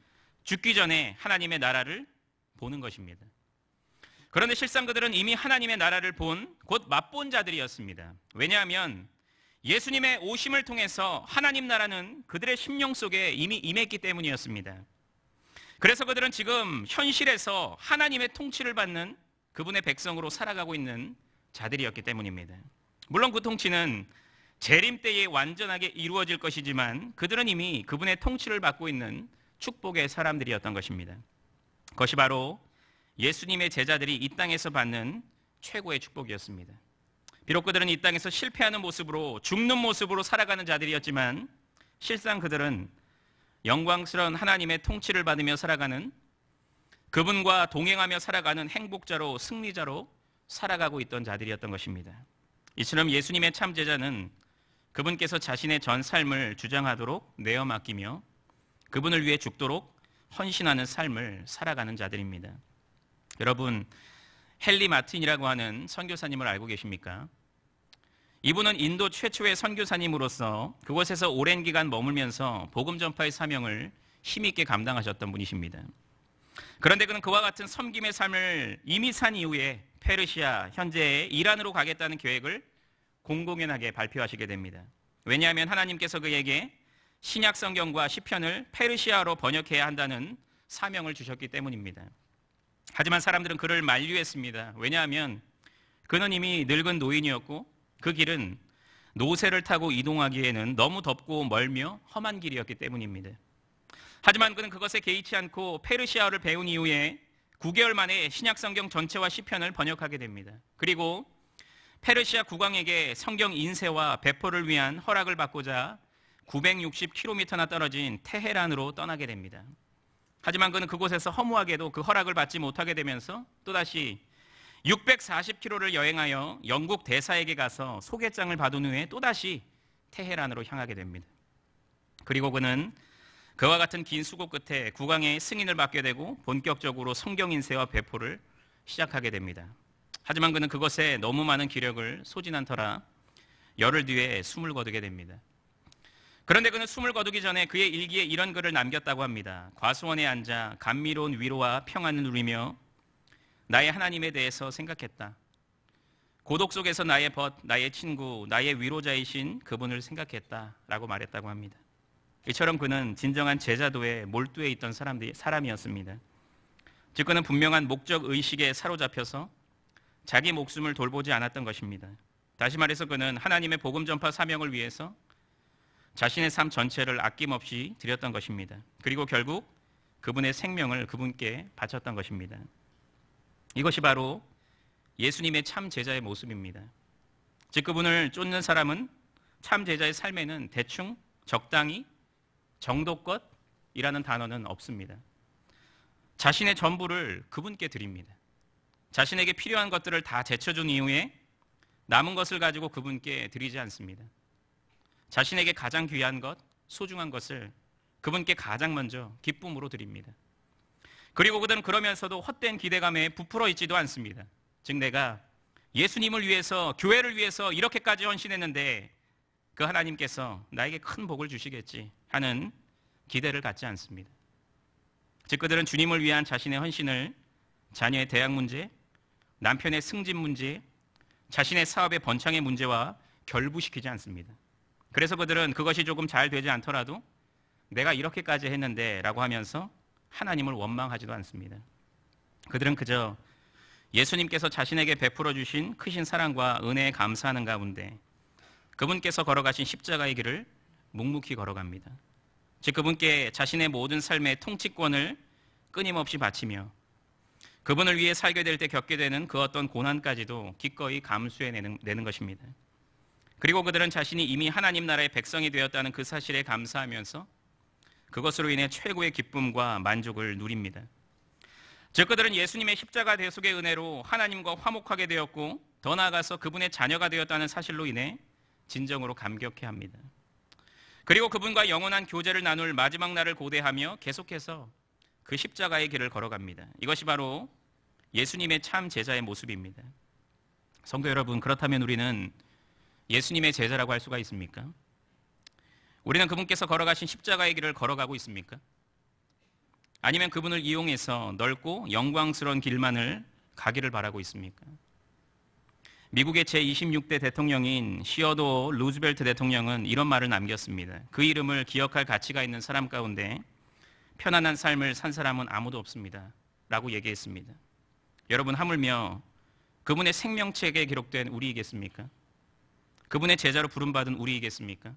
죽기 전에 하나님의 나라를 보는 것입니다. 그런데 실상 그들은 이미 하나님의 나라를 본 곧 맛본 자들이었습니다. 왜냐하면 예수님의 오심을 통해서 하나님 나라는 그들의 심령 속에 이미 임했기 때문이었습니다. 그래서 그들은 지금 현실에서 하나님의 통치를 받는 그분의 백성으로 살아가고 있는 자들이었기 때문입니다. 물론 그 통치는 재림 때에 완전하게 이루어질 것이지만 그들은 이미 그분의 통치를 받고 있는 축복의 사람들이었던 것입니다. 그것이 바로 예수님의 제자들이 이 땅에서 받는 최고의 축복이었습니다. 비록 그들은 이 땅에서 실패하는 모습으로 죽는 모습으로 살아가는 자들이었지만 실상 그들은 영광스러운 하나님의 통치를 받으며 살아가는 그분과 동행하며 살아가는 행복자로 승리자로 살아가고 있던 자들이었던 것입니다. 이처럼 예수님의 참 제자는 그분께서 자신의 전 삶을 주장하도록 내어 맡기며 그분을 위해 죽도록 헌신하는 삶을 살아가는 자들입니다. 여러분, 헨리 마틴이라고 하는 선교사님을 알고 계십니까? 이분은 인도 최초의 선교사님으로서 그곳에서 오랜 기간 머물면서 복음 전파의 사명을 힘있게 감당하셨던 분이십니다. 그런데 그는 그와 같은 섬김의 삶을 이미 산 이후에 페르시아, 현재의 이란으로 가겠다는 계획을 공공연하게 발표하시게 됩니다. 왜냐하면 하나님께서 그에게 신약 성경과 시편을 페르시아어로 번역해야 한다는 사명을 주셨기 때문입니다. 하지만 사람들은 그를 만류했습니다. 왜냐하면 그는 이미 늙은 노인이었고 그 길은 노새를 타고 이동하기에는 너무 덥고 멀며 험한 길이었기 때문입니다. 하지만 그는 그것에 개의치 않고 페르시아어를 배운 이후에 9개월 만에 신약 성경 전체와 시편을 번역하게 됩니다. 그리고 페르시아 국왕에게 성경 인쇄와 배포를 위한 허락을 받고자 960km나 떨어진 테헤란으로 떠나게 됩니다. 하지만 그는 그곳에서 허무하게도 그 허락을 받지 못하게 되면서 또다시 640km를 여행하여 영국 대사에게 가서 소개장을 받은 후에 또다시 테헤란으로 향하게 됩니다. 그리고 그는 그와 같은 긴 수고 끝에 국왕의 승인을 받게 되고 본격적으로 성경 인쇄와 배포를 시작하게 됩니다. 하지만 그는 그것에 너무 많은 기력을 소진한 터라 열흘 뒤에 숨을 거두게 됩니다. 그런데 그는 숨을 거두기 전에 그의 일기에 이런 글을 남겼다고 합니다. 과수원에 앉아 감미로운 위로와 평안을 누리며 나의 하나님에 대해서 생각했다. 고독 속에서 나의 벗, 나의 친구, 나의 위로자이신 그분을 생각했다라고 말했다고 합니다. 이처럼 그는 진정한 제자도에 몰두해 있던 사람이었습니다. 즉 그는 분명한 목적 의식에 사로잡혀서 자기 목숨을 돌보지 않았던 것입니다. 다시 말해서 그는 하나님의 복음 전파 사명을 위해서 자신의 삶 전체를 아낌없이 드렸던 것입니다. 그리고 결국 그분의 생명을 그분께 바쳤던 것입니다. 이것이 바로 예수님의 참 제자의 모습입니다. 즉 그분을 쫓는 사람은 참 제자의 삶에는 대충, 적당히, 정도껏이라는 단어는 없습니다. 자신의 전부를 그분께 드립니다. 자신에게 필요한 것들을 다 제쳐준 이후에 남은 것을 가지고 그분께 드리지 않습니다. 자신에게 가장 귀한 것, 소중한 것을 그분께 가장 먼저 기쁨으로 드립니다. 그리고 그들은 그러면서도 헛된 기대감에 부풀어 있지도 않습니다. 즉 내가 예수님을 위해서, 교회를 위해서 이렇게까지 헌신했는데 그 하나님께서 나에게 큰 복을 주시겠지 하는 기대를 갖지 않습니다. 즉 그들은 주님을 위한 자신의 헌신을 자녀의 대학 문제, 남편의 승진 문제, 자신의 사업의 번창의 문제와 결부시키지 않습니다. 그래서 그들은 그것이 조금 잘 되지 않더라도 내가 이렇게까지 했는데 라고 하면서 하나님을 원망하지도 않습니다. 그들은 그저 예수님께서 자신에게 베풀어 주신 크신 사랑과 은혜에 감사하는 가운데 그분께서 걸어가신 십자가의 길을 묵묵히 걸어갑니다. 즉 그분께 자신의 모든 삶의 통치권을 끊임없이 바치며 그분을 위해 살게 될 때 겪게 되는 그 어떤 고난까지도 기꺼이 감수해내는 것입니다. 그리고 그들은 자신이 이미 하나님 나라의 백성이 되었다는 그 사실에 감사하면서 그것으로 인해 최고의 기쁨과 만족을 누립니다. 즉 그들은 예수님의 십자가 대속의 은혜로 하나님과 화목하게 되었고 더 나아가서 그분의 자녀가 되었다는 사실로 인해 진정으로 감격해합니다. 그리고 그분과 영원한 교제를 나눌 마지막 날을 고대하며 계속해서 그 십자가의 길을 걸어갑니다. 이것이 바로 예수님의 참 제자의 모습입니다. 성도 여러분, 그렇다면 우리는 예수님의 제자라고 할 수가 있습니까? 우리는 그분께서 걸어가신 십자가의 길을 걸어가고 있습니까? 아니면 그분을 이용해서 넓고 영광스러운 길만을 가기를 바라고 있습니까? 미국의 제26대 대통령인 시어도 루즈벨트 대통령은 이런 말을 남겼습니다. 그 이름을 기억할 가치가 있는 사람 가운데 편안한 삶을 산 사람은 아무도 없습니다. 라고 얘기했습니다. 여러분, 하물며 그분의 생명책에 기록된 우리이겠습니까? 그분의 제자로 부름받은 우리이겠습니까?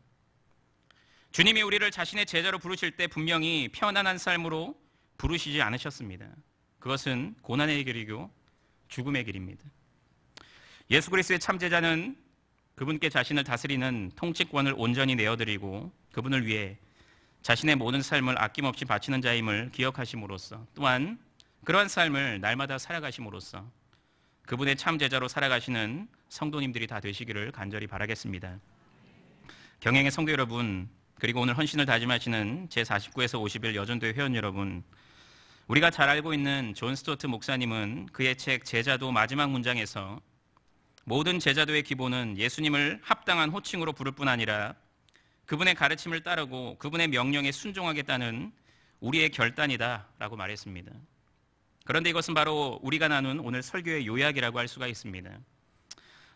주님이 우리를 자신의 제자로 부르실 때 분명히 편안한 삶으로 부르시지 않으셨습니다. 그것은 고난의 길이고 죽음의 길입니다. 예수 그리스도의 참 제자는 그분께 자신을 다스리는 통치권을 온전히 내어드리고 그분을 위해 자신의 모든 삶을 아낌없이 바치는 자임을 기억하심으로써 또한 그러한 삶을 날마다 살아가심으로써 그분의 참 제자로 살아가시는 성도님들이 다 되시기를 간절히 바라겠습니다. 경행의 성도 여러분, 그리고 오늘 헌신을 다짐하시는 제49에서 51 여전도회 회원 여러분, 우리가 잘 알고 있는 존 스토트 목사님은 그의 책 제자도 마지막 문장에서 모든 제자도의 기본은 예수님을 합당한 호칭으로 부를 뿐 아니라 그분의 가르침을 따르고 그분의 명령에 순종하겠다는 우리의 결단이다 라고 말했습니다. 그런데 이것은 바로 우리가 나눈 오늘 설교의 요약이라고 할 수가 있습니다.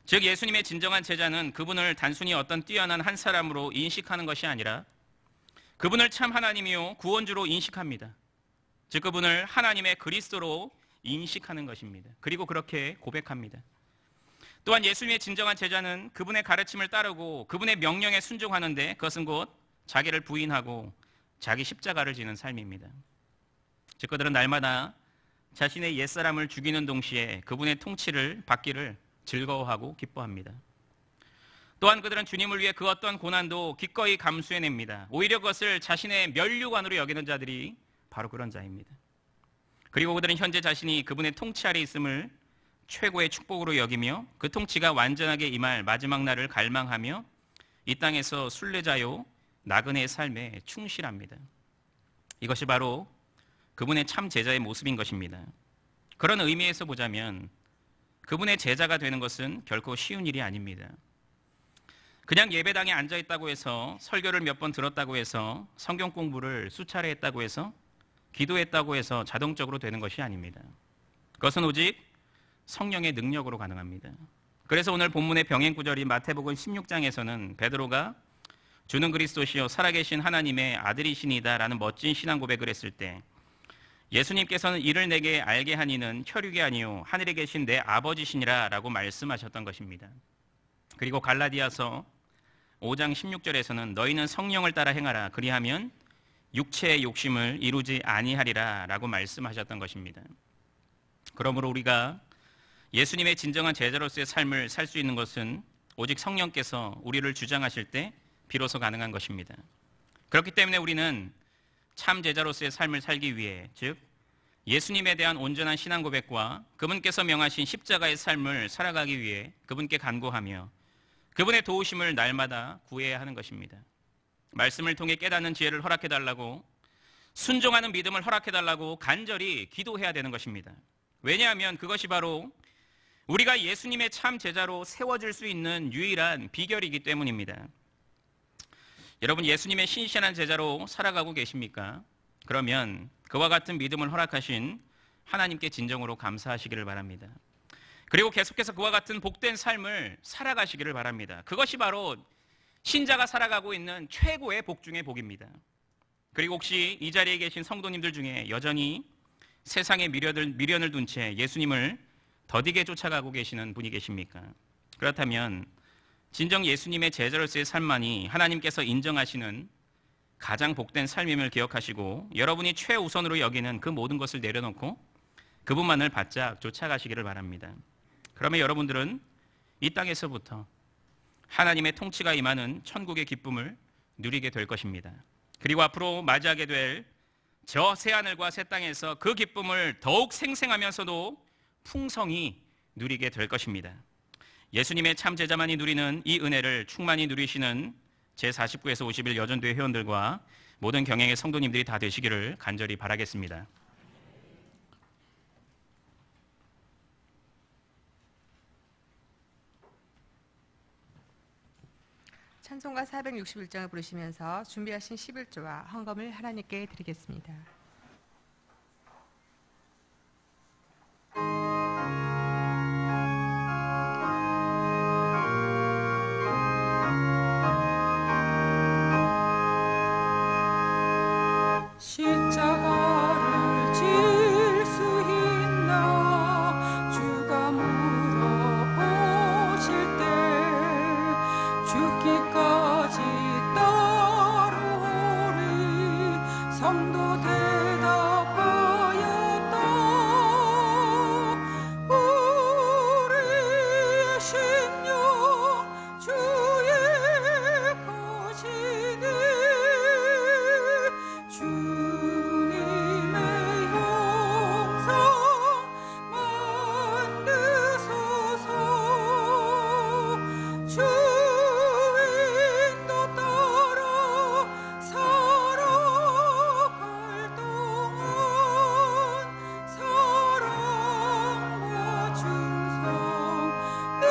즉 예수님의 진정한 제자는 그분을 단순히 어떤 뛰어난 한 사람으로 인식하는 것이 아니라 그분을 참 하나님이요 구원주로 인식합니다. 즉 그분을 하나님의 그리스도로 인식하는 것입니다. 그리고 그렇게 고백합니다. 또한 예수님의 진정한 제자는 그분의 가르침을 따르고 그분의 명령에 순종하는데 그것은 곧 자기를 부인하고 자기 십자가를 지는 삶입니다. 즉 그들은 날마다 자신의 옛사람을 죽이는 동시에 그분의 통치를 받기를 즐거워하고 기뻐합니다. 또한 그들은 주님을 위해 그 어떤 고난도 기꺼이 감수해냅니다. 오히려 그것을 자신의 면류관으로 여기는 자들이 바로 그런 자입니다. 그리고 그들은 현재 자신이 그분의 통치 아래 있음을 최고의 축복으로 여기며 그 통치가 완전하게 임할 마지막 날을 갈망하며 이 땅에서 순례자요 나그네의 삶에 충실합니다. 이것이 바로 그분의 참 제자의 모습인 것입니다. 그런 의미에서 보자면 그분의 제자가 되는 것은 결코 쉬운 일이 아닙니다. 그냥 예배당에 앉아있다고 해서 설교를 몇 번 들었다고 해서 성경 공부를 수차례 했다고 해서 기도했다고 해서 자동적으로 되는 것이 아닙니다. 그것은 오직 성령의 능력으로 가능합니다. 그래서 오늘 본문의 병행 구절인 마태복음 16장에서는 베드로가 주는 그리스도시요 살아계신 하나님의 아들이시니다 라는 멋진 신앙 고백을 했을 때 예수님께서는 이를 내게 알게 한 이는 혈육이 아니요 하늘에 계신 내 아버지시니라 라고 말씀하셨던 것입니다. 그리고 갈라디아서 5장 16절에서는 너희는 성령을 따라 행하라 그리하면 육체의 욕심을 이루지 아니하리라 라고 말씀하셨던 것입니다. 그러므로 우리가 예수님의 진정한 제자로서의 삶을 살 수 있는 것은 오직 성령께서 우리를 주장하실 때 비로소 가능한 것입니다. 그렇기 때문에 우리는 참 제자로서의 삶을 살기 위해 즉 예수님에 대한 온전한 신앙 고백과 그분께서 명하신 십자가의 삶을 살아가기 위해 그분께 간구하며 그분의 도우심을 날마다 구해야 하는 것입니다. 말씀을 통해 깨닫는 지혜를 허락해달라고 순종하는 믿음을 허락해달라고 간절히 기도해야 되는 것입니다. 왜냐하면 그것이 바로 우리가 예수님의 참 제자로 세워질 수 있는 유일한 비결이기 때문입니다. 여러분 예수님의 신실한 제자로 살아가고 계십니까? 그러면 그와 같은 믿음을 허락하신 하나님께 진정으로 감사하시기를 바랍니다. 그리고 계속해서 그와 같은 복된 삶을 살아가시기를 바랍니다. 그것이 바로 신자가 살아가고 있는 최고의 복 중의 복입니다. 그리고 혹시 이 자리에 계신 성도님들 중에 여전히 세상의 미련을 둔 채 예수님을 더디게 쫓아가고 계시는 분이 계십니까? 그렇다면 진정 예수님의 제자로서의 삶만이 하나님께서 인정하시는 가장 복된 삶임을 기억하시고 여러분이 최우선으로 여기는 그 모든 것을 내려놓고 그분만을 바짝 쫓아가시기를 바랍니다. 그러면 여러분들은 이 땅에서부터 하나님의 통치가 임하는 천국의 기쁨을 누리게 될 것입니다. 그리고 앞으로 맞이하게 될 저 새하늘과 새 땅에서 그 기쁨을 더욱 생생하면서도 풍성히 누리게 될 것입니다. 예수님의 참 제자만이 누리는 이 은혜를 충만히 누리시는 제49에서 51 여전도회 회원들과 모든 경영의 성도님들이 다 되시기를 간절히 바라겠습니다.
찬송가 461장을 부르시면서 준비하신 11조와 헌금을 하나님께 드리겠습니다.
십자가를 질 수 있나 주가 물어보실 때 죽기까지 따르오리 성도 대답하였다. 우리의 심령 주의 것이니 주님의 형상 만드소서. 주인도 따라 살아갈 동안 사랑과 충성 늘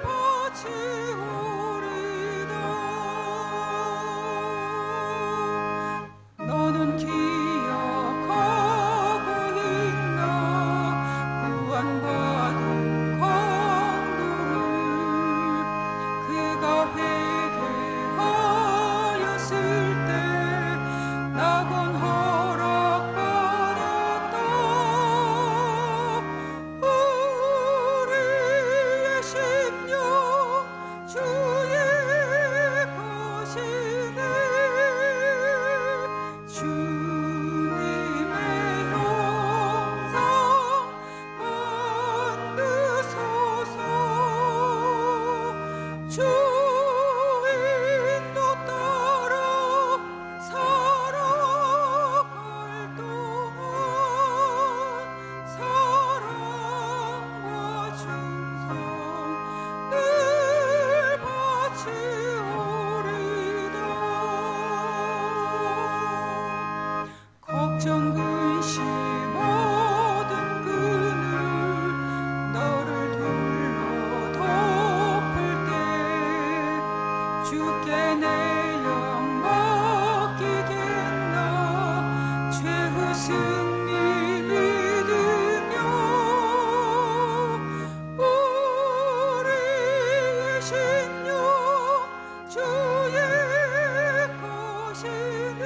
바치오리다. 너는 기억하고 있나 구원받은 강도를 그가 회개하였을 때 낙원 허락받았다. 우리의 심령 주의 것이네 주님의 형상 만드소서. 주인도 따라 살아갈 동안 사랑과 충성 늘 바치오리다. 걱정 근심 모든 그늘 너를 둘러 덮을 때 주께 내 영 맡기겠나 최후 승리 믿으며 우리의 심령 주의 것이네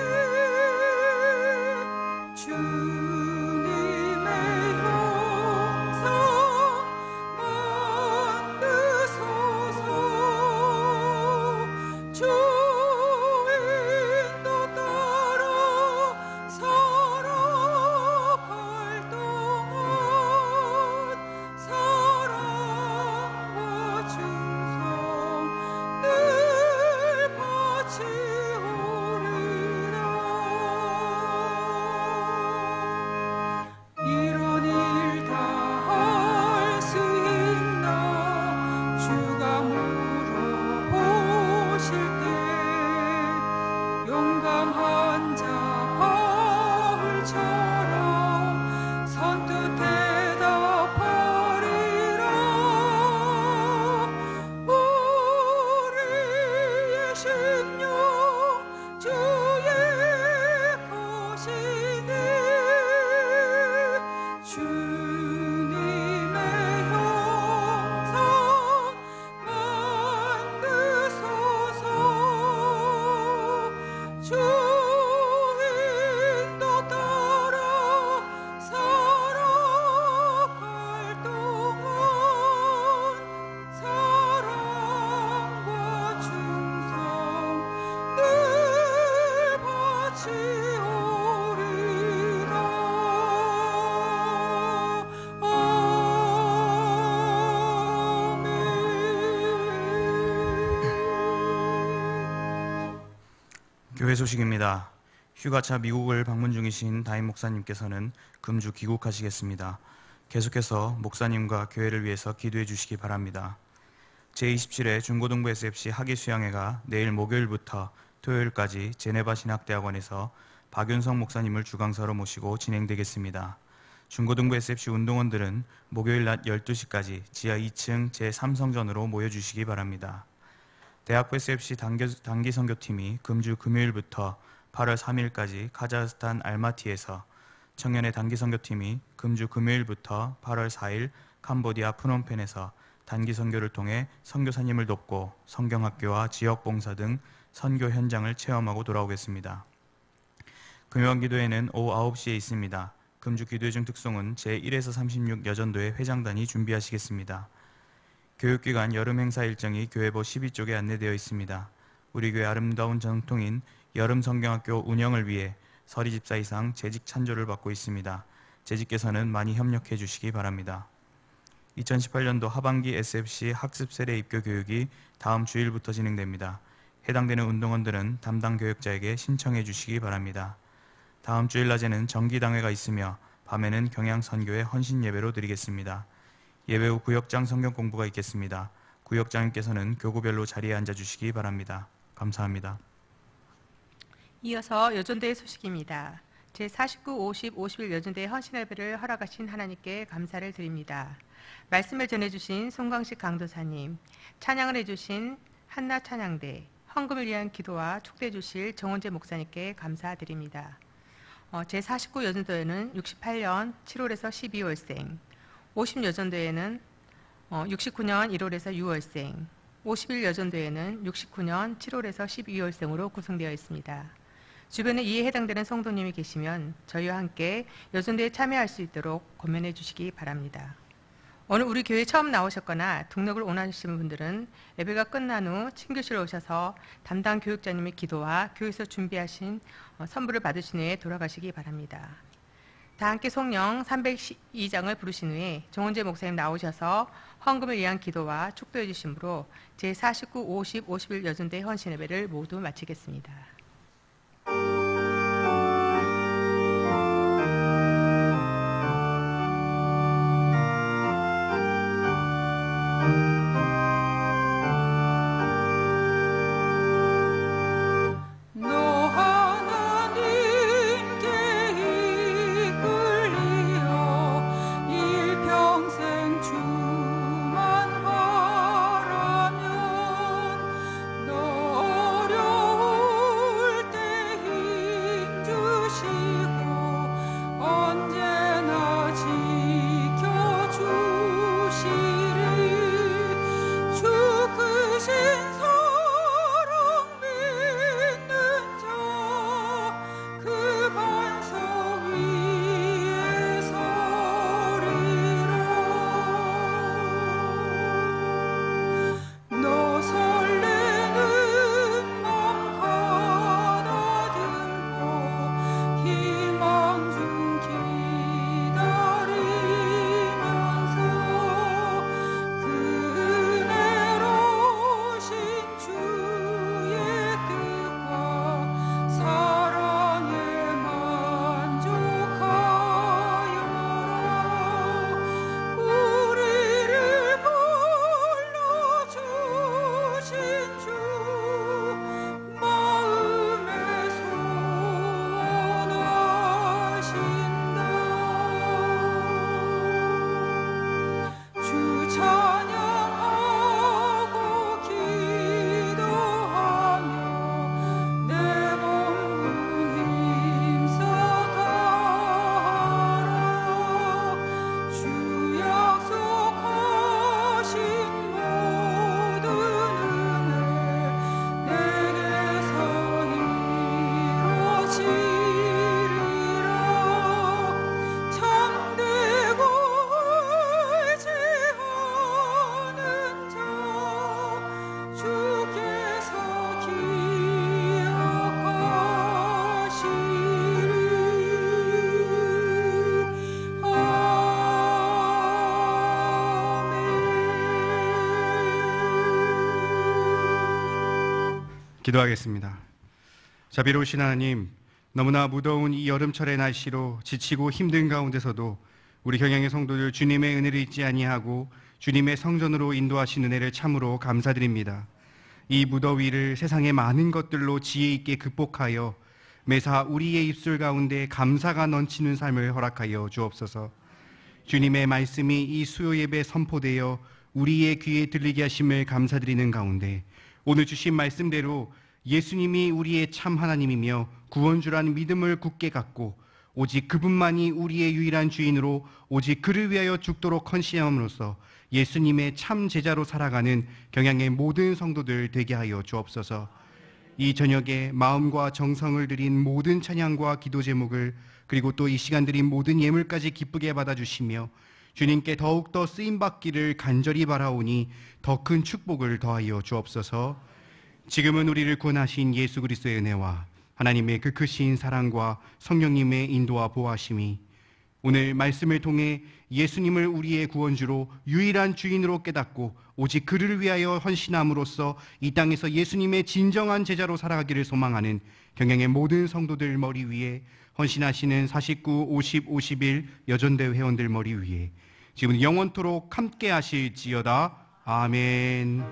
주님의 형상 만드소서. 주인도 따라 살아갈 동안 사랑과 충성 늘 바치오리라. 이런 일 다 할 수 있나 주가 물어보실 때 용감한 자 바울처럼 선뜻 대답하리라. 우리의 심령 주의 것이니 주님의 형상 만드소서. 주인도 따라 살아갈 동안 사랑과 충성 늘 바치오리라.
교회 소식입니다. 휴가차 미국을 방문 중이신 담임 목사님께서는 금주 귀국하시겠습니다. 계속해서 목사님과 교회를 위해서 기도해 주시기 바랍니다. 제27회 중고등부 SFC 학예수양회가 내일 목요일부터 토요일까지 제네바 신학대학원에서 박윤성 목사님을 주강사로 모시고 진행되겠습니다. 중고등부 SFC 운동원들은 목요일 낮 12시까지 지하 2층 제3성전으로 모여주시기 바랍니다. 대학부 SFC 단기 선교팀이 금주 금요일부터 8월 3일까지 카자흐스탄 알마티에서, 청년의 단기 선교팀이 금주 금요일부터 8월 4일 캄보디아 프놈펜에서 단기 선교를 통해 선교사님을 돕고 성경학교와 지역봉사 등 선교 현장을 체험하고 돌아오겠습니다. 금요일 기도회는 오후 9시에 있습니다. 금주 기도회 중 특송은 제1에서 36 여전도회 회장단이 준비하시겠습니다. 교육기관 여름 행사 일정이 교회보 12쪽에 안내되어 있습니다. 우리 교회 아름다운 전통인 여름 성경학교 운영을 위해 서리 집사이상 재직 찬조를 받고 있습니다. 재직께서는 많이 협력해 주시기 바랍니다. 2018년도 하반기 SFC 학습 세례 입교 교육이 다음 주일부터 진행됩니다. 해당되는 운동원들은 담당 교육자에게 신청해 주시기 바랍니다. 다음 주일 낮에는 정기당회가 있으며 밤에는 경양선교회 헌신 예배로 드리겠습니다. 예배 후 구역장 성경 공부가 있겠습니다. 구역장님께서는 교구별로 자리에 앉아 주시기 바랍니다. 감사합니다.
이어서 여전대회 소식입니다. 제49, 50, 51 여전대회 헌신 예배를 허락하신 하나님께 감사를 드립니다. 말씀을 전해주신 송광식 강도사님, 찬양을 해주신 한나 찬양대, 헌금을 위한 기도와 축대해 주실 정원재 목사님께 감사드립니다. 제49 여전대회는 68년 7월에서 12월생, 50 여전대회는 69년 1월에서 6월생, 51 여전대회는 69년 7월에서 12월생으로 구성되어 있습니다. 주변에 이에 해당되는 성도님이 계시면 저희와 함께 여전대회에 참여할 수 있도록 권면해 주시기 바랍니다. 오늘 우리 교회 처음 나오셨거나 등록을 원하시는 분들은 예배가 끝난 후 친교실에 오셔서 담당 교육자님의 기도와 교회에서 준비하신 선물을 받으신 후에 돌아가시기 바랍니다. 다 함께 송영 312장을 부르신 후에 정원재 목사님 나오셔서 헌금을 위한 기도와 축도해 주심으로 제49, 50, 51 여전대회 헌신 예배를 모두 마치겠습니다.
너 하나님께 이끌리어 일평생 주만 바라면 너 어려울 때 힘 주시고 언제나 지켜주시리. 주 크신 사랑 믿는 자 그 반석 위에 서리라. 너 설레는 맘 가다듬고 희망 중 기다리면서 그 은혜로우신 주의 뜻과 사랑에 만족하여라. 우리를 불러주신 주 마음에 소원하신다. 주 찬양하고 기도하며 내 몸은 힘써 다하라. 주 약속하신 모든 은혜 내게서 이루어지리라. 참되고 의지하는 자 주께서 기억하시리. 아멘.
기도하겠습니다. 자비로우신 하나님, 너무나 무더운 이 여름철의 날씨로 지치고 힘든 가운데서도 우리 경양의 성도들 주님의 은혜를 잊지 아니하고 주님의 성전으로 인도하신 은혜를 참으로 감사드립니다. 이 무더위를 세상의 많은 것들로 지혜 있게 극복하여 매사 우리의 입술 가운데 감사가 넘치는 삶을 허락하여 주옵소서. 주님의 말씀이 이 수요 예배 선포되어 우리의 귀에 들리게 하심을 감사드리는 가운데 오늘 주신 말씀대로 예수님이 우리의 참 하나님이며 구원주라는 믿음을 굳게 갖고 오직 그분만이 우리의 유일한 주인으로 오직 그를 위하여 죽도록 헌신함으로써 예수님의 참 제자로 살아가는 경양의 모든 성도들 되게 하여 주옵소서. 이 저녁에 마음과 정성을 들인 모든 찬양과 기도 제목을 그리고 또 이 시간 드린 모든 예물까지 기쁘게 받아주시며 주님께 더욱더 쓰임받기를 간절히 바라오니 더 큰 축복을 더하여 주옵소서. 지금은 우리를 구원하신 예수 그리스도의 은혜와 하나님의 그 크신 사랑과 성령님의 인도와 보호하심이 오늘 말씀을 통해 예수님을 우리의 구원주로 유일한 주인으로 깨닫고 오직 그를 위하여 헌신함으로써 이 땅에서 예수님의 진정한 제자로 살아가기를 소망하는 경양의 모든 성도들 머리 위에 헌신하시는 49, 50, 51 여전대 회원들 머리 위에 지금 영원토록 함께 하실지어다. 아멘.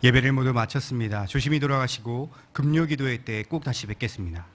예배를 모두 마쳤습니다. 조심히 돌아가시고 금요 기도회 때 꼭 다시 뵙겠습니다.